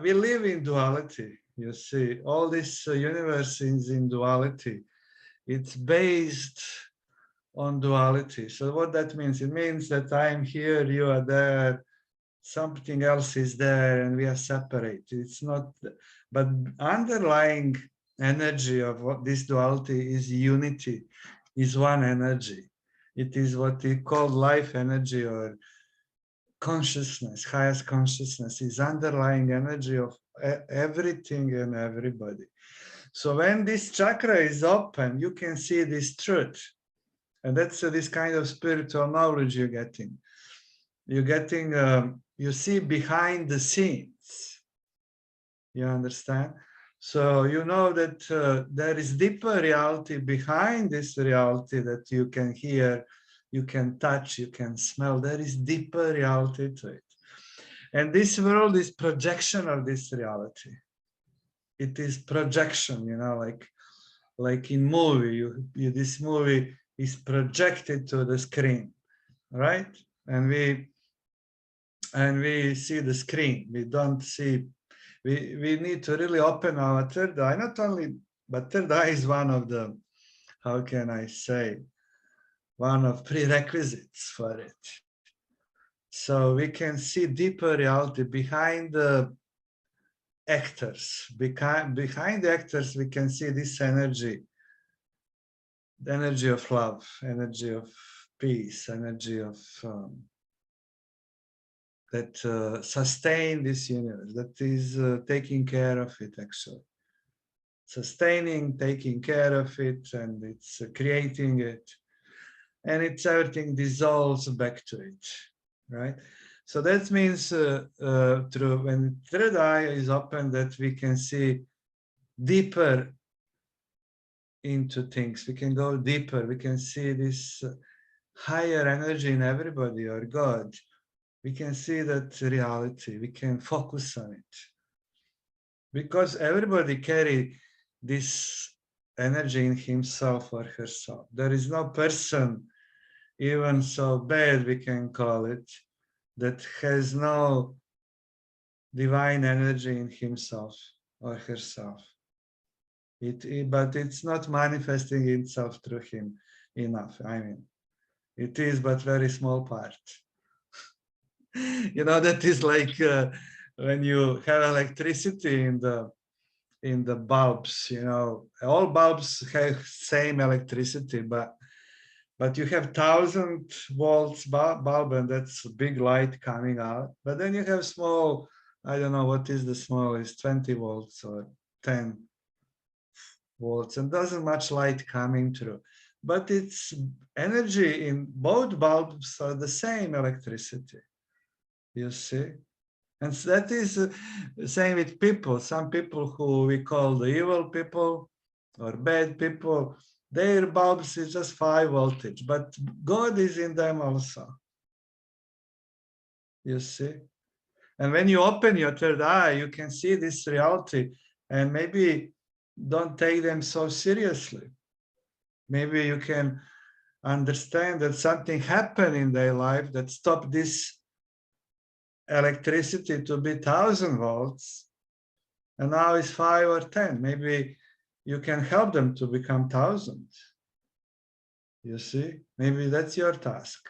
we live in duality. You see, all this universe is in duality. It's based on duality. So what that means? It means that I am here, you are there, something else is there, and we are separate. It's not, but underlying energy of what this duality is unity, is one energy. It is what we call life energy or consciousness. Highest consciousness is underlying energy of everything and everybody. So when this chakra is open, you can see this truth. And that's this kind of spiritual knowledge you're getting. You're getting, you see behind the scenes. You understand? So you know that there is deeper reality behind this reality that you can hear, you can touch, you can smell. There is deeper reality to it. And this world is projection of this reality. It is projection, you know, like in movie, this movie is projected to the screen, right? And we see the screen. We don't see. We need to really open our third eye. Not only, but third eye is one of the, how can I say, one of prerequisites for it. So we can see deeper reality behind the actors. Behind the actors, we can see this energy, the energy of love, energy of peace, energy of that sustain this universe, that is taking care of it actually. Sustaining, taking care of it, and it's creating it. And it's everything dissolves back to it, right? So that means through when third eye is open, that we can see deeper into things. We can go deeper. We can see this higher energy in everybody or God. We can see that reality. We can focus on it. Because everybody carry this energy in himself or herself. There is no person, even so bad we can call it, that has no divine energy in himself or herself. But it's not manifesting itself through him enough. I mean, it is, but very small part. You know, that is like when you have electricity in the bulbs, you know, all bulbs have same electricity, but you have 1,000 volts bulb, and that's big light coming out. But then you have small, I don't know what is the smallest, 20 volts or 10 volts, and doesn't much light coming through. But it's energy in both bulbs are the same electricity, you see? And so that is the same with people. Some people who we call the evil people or bad people, their bulbs is just 5 voltage, but God is in them also. You see? And when you open your third eye, you can see this reality, and maybe don't take them so seriously. Maybe you can understand that something happened in their life that stopped this electricity to be 1,000 volts, and now it's 5 or 10. Maybe you can help them to become 1,000. You see, maybe that's your task.